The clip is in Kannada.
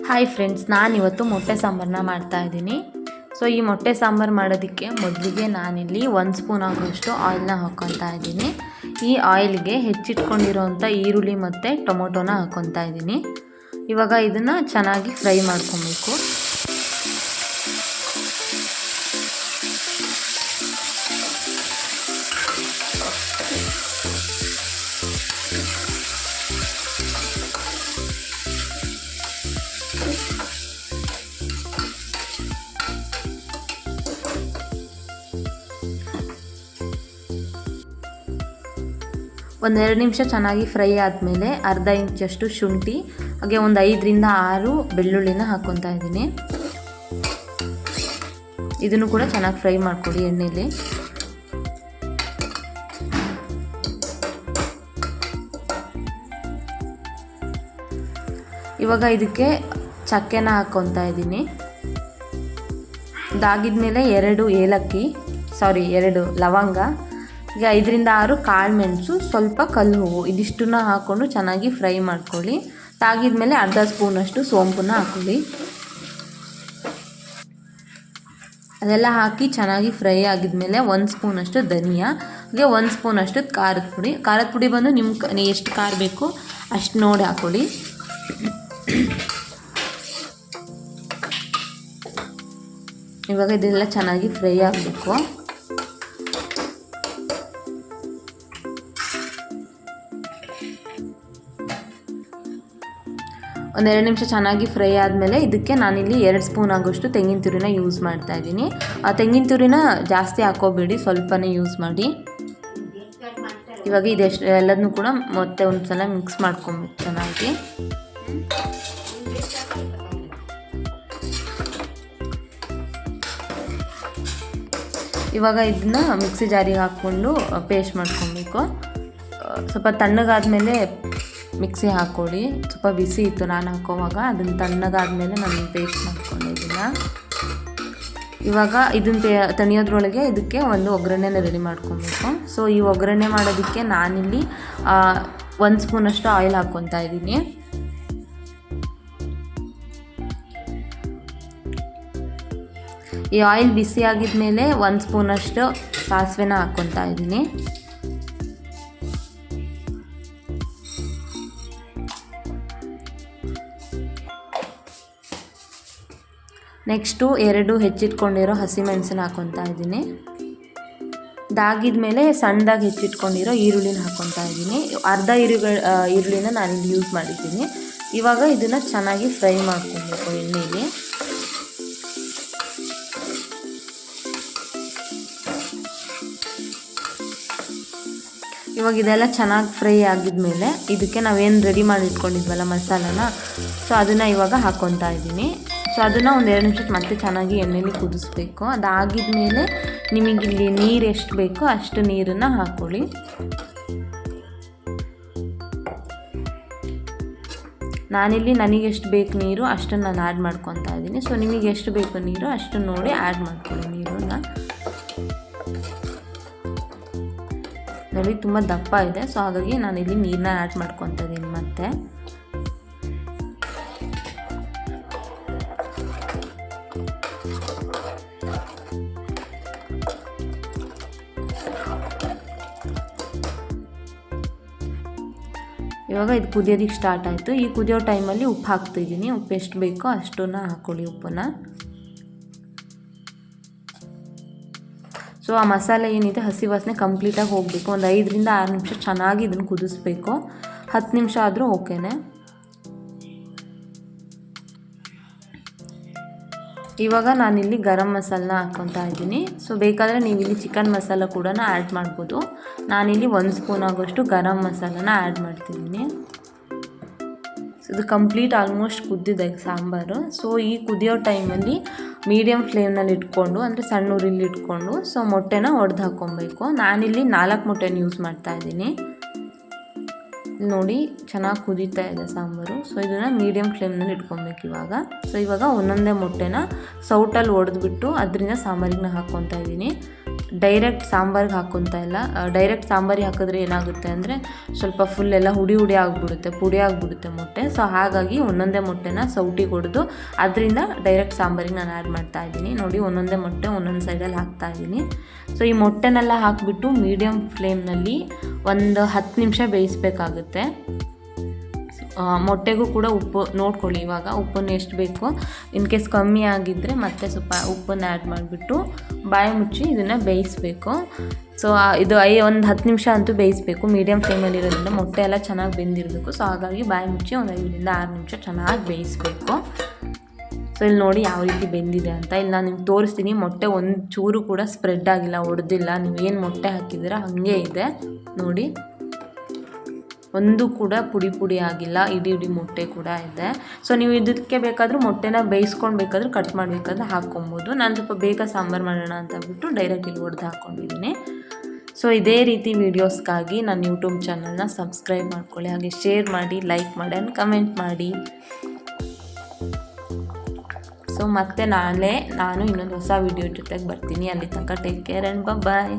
ಹಾಯ್ ಫ್ರೆಂಡ್ಸ್, ನಾನಿವತ್ತು ಮೊಟ್ಟೆ ಸಾಂಬಾರನ್ನ ಮಾಡ್ತಾಯಿದ್ದೀನಿ. ಸೊ ಈ ಮೊಟ್ಟೆ ಸಾಂಬಾರು ಮಾಡೋದಕ್ಕೆ ಮೊದಲಿಗೆ ನಾನಿಲ್ಲಿ 1 ಸ್ಪೂನ್ ಆಗೋಷ್ಟು ಆಯಿಲ್ನ ಹಾಕ್ಕೊತಾ ಇದ್ದೀನಿ. ಈ ಆಯಿಲ್ಗೆ ಹೆಚ್ಚಿಟ್ಕೊಂಡಿರೋಂಥ ಈರುಳ್ಳಿ ಮತ್ತು ಟೊಮೊಟೊನ ಹಾಕ್ಕೊತಾ ಇದ್ದೀನಿ. ಇವಾಗ ಇದನ್ನು ಚೆನ್ನಾಗಿ ಫ್ರೈ ಮಾಡ್ಕೊಬೇಕು. ಒಂದೆರಡು ನಿಮಿಷ ಚೆನ್ನಾಗಿ ಫ್ರೈ ಆದಮೇಲೆ ಅರ್ಧ ಇಂಚಷ್ಟು ಶುಂಠಿ ಹಾಗೆ ಒಂದು 5ರಿಂದ 6 ಬೆಳ್ಳುಳ್ಳಿನ ಹಾಕ್ಕೊತಾ ಇದ್ದೀನಿ. ಇದನ್ನು ಕೂಡ ಚೆನ್ನಾಗಿ ಫ್ರೈ ಮಾಡ್ಕೊಳ್ಳಿ ಎಣ್ಣೆಯಲ್ಲಿ. ಇವಾಗ ಇದಕ್ಕೆ ಚಕ್ಕೆನ ಹಾಕ್ಕೊತಾ ಇದ್ದೀನಿ. ಇದಾಗಿದ್ಮೇಲೆ 2 ಲವಂಗ, ಈಗ 5ರಿಂದ 6 ಕಾಳು ಮೆಣಸು, ಸ್ವಲ್ಪ ಕಲ್ಲು ಹೂವು, ಇದಿಷ್ಟನ್ನ ಹಾಕ್ಕೊಂಡು ಚೆನ್ನಾಗಿ ಫ್ರೈ ಮಾಡ್ಕೊಳ್ಳಿ. ತಾಗಿದ್ಮೇಲೆ ಅರ್ಧ ಸ್ಪೂನಷ್ಟು ಸೋಂಪನ್ನ ಹಾಕ್ಕೊಳ್ಳಿ. ಅದೆಲ್ಲ ಹಾಕಿ ಚೆನ್ನಾಗಿ ಫ್ರೈ ಆಗಿದ್ಮೇಲೆ 1 ಸ್ಪೂನಷ್ಟು ಧನಿಯಾ, ಹಾಗೆ 1 ಸ್ಪೂನಷ್ಟು ಖಾರದ ಪುಡಿ ಬಂದು ನಿಮ್ಗೆ ಎಷ್ಟು ಖಾರ ಬೇಕು ಅಷ್ಟು ನೋಡಿ ಹಾಕ್ಕೊಳ್ಳಿ. ಇವಾಗ ಇದೆಲ್ಲ ಚೆನ್ನಾಗಿ ಫ್ರೈ ಆಗಬೇಕು. ಒಂದೆರಡು ನಿಮಿಷ ಚೆನ್ನಾಗಿ ಫ್ರೈ ಆದಮೇಲೆ ಇದಕ್ಕೆ ನಾನಿಲ್ಲಿ 2 ಸ್ಪೂನ್ ಆಗೋಷ್ಟು ತೆಂಗಿನ ತುರಿನ ಯೂಸ್ ಮಾಡ್ತಾ ಇದ್ದೀನಿ. ಆ ತೆಂಗಿನ ತುರಿನ ಜಾಸ್ತಿ ಹಾಕೋಬೇಡಿ, ಸ್ವಲ್ಪನೇ ಯೂಸ್ ಮಾಡಿ. ಇವಾಗ ಇದೆಷ್ಟು ಎಲ್ಲದನ್ನೂ ಕೂಡ ಮತ್ತೆ ಒಂದು ಸಲ ಮಿಕ್ಸ್ ಮಾಡ್ಕೊಬೇಕು ಚೆನ್ನಾಗಿ. ಇವಾಗ ಇದನ್ನ ಮಿಕ್ಸಿ ಜಾರಿಗೆ ಹಾಕ್ಕೊಂಡು ಪೇಸ್ಟ್ ಮಾಡ್ಕೊಬೇಕು. ಸ್ವಲ್ಪ ತಣ್ಣಗಾದ್ಮೇಲೆ ಮಿಕ್ಸಿ ಹಾಕ್ಕೊಳ್ಳಿ. ಸ್ವಲ್ಪ ಬಿಸಿ ಇತ್ತು ನಾನು ಹಾಕೋವಾಗ, ಅದನ್ನು ತಣ್ಣಗಾದ್ಮೇಲೆ ನಾನು ಪೇಸ್ಟ್ ಮಾಡ್ಕೊಂಡಿದ್ದೀನಿ. ಇವಾಗ ಇದನ್ನು ತಣಿಯೋದ್ರೊಳಗೆ ಇದಕ್ಕೆ ಒಂದು ಒಗ್ಗರಣೆನ ರೆಡಿ ಮಾಡ್ಕೊಬೇಕು. ಸೊ ಈ ಒಗ್ಗರಣೆ ಮಾಡೋದಕ್ಕೆ ನಾನಿಲ್ಲಿ 1 ಸ್ಪೂನಷ್ಟು ಆಯಿಲ್ ಹಾಕ್ಕೊತಾ ಇದ್ದೀನಿ. ಈ ಆಯಿಲ್ ಬಿಸಿ ಆಗಿದ್ಮೇಲೆ 1 ಸ್ಪೂನಷ್ಟು ಸಾಸಿವೆನ ಹಾಕ್ಕೊತಾ ಇದ್ದೀನಿ. ನೆಕ್ಸ್ಟು 2 ಹೆಚ್ಚಿಟ್ಕೊಂಡಿರೋ ಹಸಿಮೆಣಸನ್ನ ಹಾಕ್ಕೊತಾ ಇದ್ದೀನಿ. ಇದಾಗಿದ್ಮೇಲೆ ಸಣ್ಣದಾಗಿ ಹೆಚ್ಚಿಟ್ಕೊಂಡಿರೋ ಈರುಳ್ಳಿನ ಹಾಕ್ಕೊತಾ ಇದ್ದೀನಿ. ಅರ್ಧ ಈರುಳ್ಳಿನ ನಾನಿಲ್ಲಿ ಯೂಸ್ ಮಾಡಿದ್ದೀನಿ. ಇವಾಗ ಇದನ್ನು ಚೆನ್ನಾಗಿ ಫ್ರೈ ಮಾಡ್ಕೊಬೇಕು ಎಣ್ಣೆಗೆ. ಇವಾಗ ಇದೆಲ್ಲ ಚೆನ್ನಾಗಿ ಫ್ರೈ ಆಗಿದ್ಮೇಲೆ ಇದಕ್ಕೆ ನಾವೇನು ರೆಡಿ ಮಾಡಿ ಇಟ್ಕೊಂಡಿದ್ವಲ್ಲ ಮಸಾಲಾನ, ಸೊ ಅದನ್ನು ಇವಾಗ ಹಾಕ್ಕೊತಾ ಇದ್ದೀನಿ. ಸೊ ಅದನ್ನು ಒಂದು 2 ನಿಮಿಷ ಮತ್ತೆ ಚೆನ್ನಾಗಿ ಎಣ್ಣೆಯಲ್ಲಿ ಕುದಿಸ್ಬೇಕು. ಅದಾಗಿದ್ಮೇಲೆ ನಿಮಗಿಲ್ಲಿ ನೀರು ಎಷ್ಟು ಬೇಕೋ ಅಷ್ಟು ನೀರನ್ನು ಹಾಕ್ಕೊಳ್ಳಿ. ನಾನಿಲ್ಲಿ ನನಗೆಷ್ಟು ಬೇಕು ನೀರು ಅಷ್ಟನ್ನು ನಾನು ಆ್ಯಡ್ ಮಾಡ್ಕೊತಾ ಇದ್ದೀನಿ. ಸೊ ನಿಮಗೆ ಎಷ್ಟು ಬೇಕು ನೀರು ಅಷ್ಟನ್ನು ನೋಡಿ ಆ್ಯಡ್ ಮಾಡ್ಕೊಳ್ಳಿ ನೀರನ್ನು. ನೋಡಿ ತುಂಬ ದಪ್ಪ ಇದೆ, ಸೊ ಹಾಗಾಗಿ ನಾನಿಲ್ಲಿ ನೀರನ್ನ ಆ್ಯಡ್ ಮಾಡ್ಕೊತಾ ಇದ್ದೀನಿ ಮತ್ತೆ. ಇವಾಗ ಇದು ಕುದಿಯೋದಕ್ಕೆ ಸ್ಟಾರ್ಟ್ ಆಯಿತು. ಈ ಕುದಿಯೋ ಟೈಮಲ್ಲಿ ಉಪ್ಪು ಹಾಕ್ತಿದ್ದೀನಿ. ಉಪ್ಪು ಎಷ್ಟು ಬೇಕೋ ಅಷ್ಟನ್ನು ಹಾಕ್ಕೊಳ್ಳಿ ಉಪ್ಪನ್ನು. ಸೊ ಆ ಮಸಾಲೆ ಏನಿದೆ ಹಸಿ ವಾಸನೆ ಕಂಪ್ಲೀಟಾಗಿ ಹೋಗಬೇಕು. ಒಂದು 5ರಿಂದ 6 ನಿಮಿಷ ಚೆನ್ನಾಗಿ ಇದನ್ನು ಕುದಿಸ್ಬೇಕು. 10 ನಿಮಿಷ ಆದರೂ ಓಕೆನೆ. ಇವಾಗ ನಾನಿಲ್ಲಿ ಗರಂ ಮಸಾಲನ ಹಾಕ್ಕೊತಾ ಇದ್ದೀನಿ. ಸೊ ಬೇಕಾದರೆ ನೀವಿಲ್ಲಿ ಚಿಕನ್ ಮಸಾಲ ಕೂಡ ಆ್ಯಡ್ ಮಾಡ್ಬೋದು. ನಾನಿಲ್ಲಿ 1 ಸ್ಪೂನ್ ಆಗೋಷ್ಟು ಗರಂ ಮಸಾಲನ ಆ್ಯಡ್ ಮಾಡ್ತಿದ್ದೀನಿ. ಸೊ ಇದು ಕಂಪ್ಲೀಟ್ ಆಲ್ಮೋಸ್ಟ್ ಕುದ್ದಿದೆ ಸಾಂಬಾರು. ಸೊ ಈ ಕುದಿಯೋ ಟೈಮಲ್ಲಿ ಮೀಡಿಯಮ್ ಫ್ಲೇಮ್ನಲ್ಲಿ ಇಟ್ಕೊಂಡು, ಅಂದರೆ ಸಣ್ಣ ಉರಿಲಿ ಇಟ್ಕೊಂಡು, ಸೊ ಮೊಟ್ಟೆನ ಒಡೆದು ಹಾಕ್ಕೊಬೇಕು. ನಾನಿಲ್ಲಿ 4 ಮೊಟ್ಟೆನ ಯೂಸ್ ಮಾಡ್ತಾಯಿದ್ದೀನಿ. ನೋಡಿ ಚೆನ್ನಾಗಿ ಕುದೀತಾ ಇದೆ ಸಾಂಬಾರು. ಸೊ ಇದನ್ನು ಮೀಡಿಯಮ್ ಫ್ಲೇಮ್ನಲ್ಲಿ ಇಟ್ಕೊಬೇಕು ಇವಾಗ. ಸೊ ಇವಾಗ ಒಂದೊಂದೇ ಮೊಟ್ಟೆನ ಸೌಟಲ್ಲಿ ಒಡೆದ್ಬಿಟ್ಟು ಅದರಿಂದ ಸಾಂಬಾರಿಗೆ ನಾನು ಹಾಕ್ಕೊತಾ ಇದ್ದೀನಿ. ಡೈರೆಕ್ಟ್ ಸಾಂಬಾರಿಗೆ ಹಾಕ್ಕೊತಾ ಇಲ್ಲ. ಡೈರೆಕ್ಟ್ ಸಾಂಬಾರಿಗೆ ಹಾಕಿದ್ರೆ ಏನಾಗುತ್ತೆ ಅಂದರೆ ಸ್ವಲ್ಪ ಫುಲ್ ಎಲ್ಲ ಹುಡಿ ಆಗಿಬಿಡುತ್ತೆ, ಪುಡಿ ಆಗಿಬಿಡುತ್ತೆ ಮೊಟ್ಟೆ. ಸೊ ಹಾಗಾಗಿ ಒಂದೊಂದೇ ಮೊಟ್ಟೆನ ಸೌಟಿಗೆ ಹೊಡೆದು ಅದರಿಂದ ಡೈರೆಕ್ಟ್ ಸಾಂಬಾರಿಗೆ ನಾನು ಆ್ಯಡ್ ಮಾಡ್ತಾ ಇದ್ದೀನಿ. ನೋಡಿ ಒಂದೊಂದೇ ಮೊಟ್ಟೆ ಒಂದೊಂದು ಸೈಡಲ್ಲಿ ಹಾಕ್ತಾ ಇದ್ದೀನಿ. ಸೊ ಈ ಮೊಟ್ಟೆನೆಲ್ಲ ಹಾಕಿಬಿಟ್ಟು ಮೀಡಿಯಮ್ ಫ್ಲೇಮ್ನಲ್ಲಿ ಒಂದು 10 ನಿಮಿಷ ಬೇಯಿಸಬೇಕಾಗುತ್ತೆ. ಮೊಟ್ಟೆಗೂ ಕೂಡ ಉಪ್ಪು ನೋಡ್ಕೊಳ್ಳಿ. ಇವಾಗ ಉಪ್ಪನ್ನು ಎಷ್ಟು ಬೇಕು, ಇನ್ ಕೇಸ್ ಕಮ್ಮಿ ಆಗಿದ್ದರೆ ಮತ್ತೆ ಸ್ವಲ್ಪ ಉಪ್ಪನ್ನು ಆ್ಯಡ್ ಮಾಡಿಬಿಟ್ಟು ಬಾಯಿ ಮುಚ್ಚಿ ಇದನ್ನು ಬೇಯಿಸಬೇಕು. ಸೊ ಇದು ಒಂದು 10 ನಿಮಿಷ ಅಂತೂ ಬೇಯಿಸಬೇಕು. ಮೀಡಿಯಮ್ ಫ್ಲೇಮಲ್ಲಿ ಇರೋದ್ರಿಂದ ಮೊಟ್ಟೆ ಎಲ್ಲ ಚೆನ್ನಾಗಿ ಬೆಂದಿರಬೇಕು. ಸೊ ಹಾಗಾಗಿ ಬಾಯಿ ಮುಚ್ಚಿ ಒಂದು 5ರಿಂದ 6 ನಿಮಿಷ ಚೆನ್ನಾಗಿ ಬೇಯಿಸಬೇಕು. ಸೊ ಇಲ್ಲಿ ನೋಡಿ ಯಾವ ರೀತಿ ಬೆಂದಿದೆ ಅಂತ. ಇಲ್ಲಿ ನಾನು ನಿಮ್ಗೆ ತೋರಿಸ್ತೀನಿ. ಮೊಟ್ಟೆ ಒಂದು ಚೂರು ಕೂಡ ಸ್ಪ್ರೆಡ್ ಆಗಿಲ್ಲ, ಒಡೆದಿಲ್ಲ. ನೀವೇನು ಮೊಟ್ಟೆ ಹಾಕಿದ್ದೀರ ಹಾಗೆ ಇದೆ ನೋಡಿ. ಒಂದು ಕೂಡ ಪುಡಿ ಆಗಿಲ್ಲ, ಇಡೀ ಮೊಟ್ಟೆ ಕೂಡ ಇದೆ. ಸೊ ನೀವು ಇದಕ್ಕೆ ಬೇಕಾದರೂ ಮೊಟ್ಟೆನ ಬೇಯಿಸ್ಕೊಂಡು ಬೇಕಾದರೂ ಕಟ್ ಮಾಡಬೇಕಾದ್ರೆ ಹಾಕ್ಕೊಬೋದು. ನಾನು ಸ್ವಲ್ಪ ಬೇಗ ಸಾಂಬಾರು ಮಾಡೋಣ ಅಂತ ಬಿಟ್ಟು ಡೈರೆಕ್ಟ್ ಇಲ್ಲಿ ಹೊಡೆದು ಹಾಕ್ಕೊಂಡಿದ್ದೀನಿ. ಸೊ ಇದೇ ರೀತಿ ವೀಡಿಯೋಸ್ಗಾಗಿ ನನ್ನ ಯೂಟ್ಯೂಬ್ ಚಾನಲ್ನ ಸಬ್ಸ್ಕ್ರೈಬ್ ಮಾಡ್ಕೊಳ್ಳಿ, ಹಾಗೆ ಶೇರ್ ಮಾಡಿ, ಲೈಕ್ ಮಾಡಿ ಆ್ಯಂಡ್ ಕಮೆಂಟ್ ಮಾಡಿ. ಸೊ ಮತ್ತೆ ನಾನು ಇನ್ನೊಂದು ಹೊಸ ವೀಡಿಯೋ ಜೊತೆಗೆ ಬರ್ತೀನಿ. ಅಲ್ಲಿ ತನಕ ಟೇಕ್ ಕೇರ್ ಆ್ಯಂಡ್ ಬಾಯ್.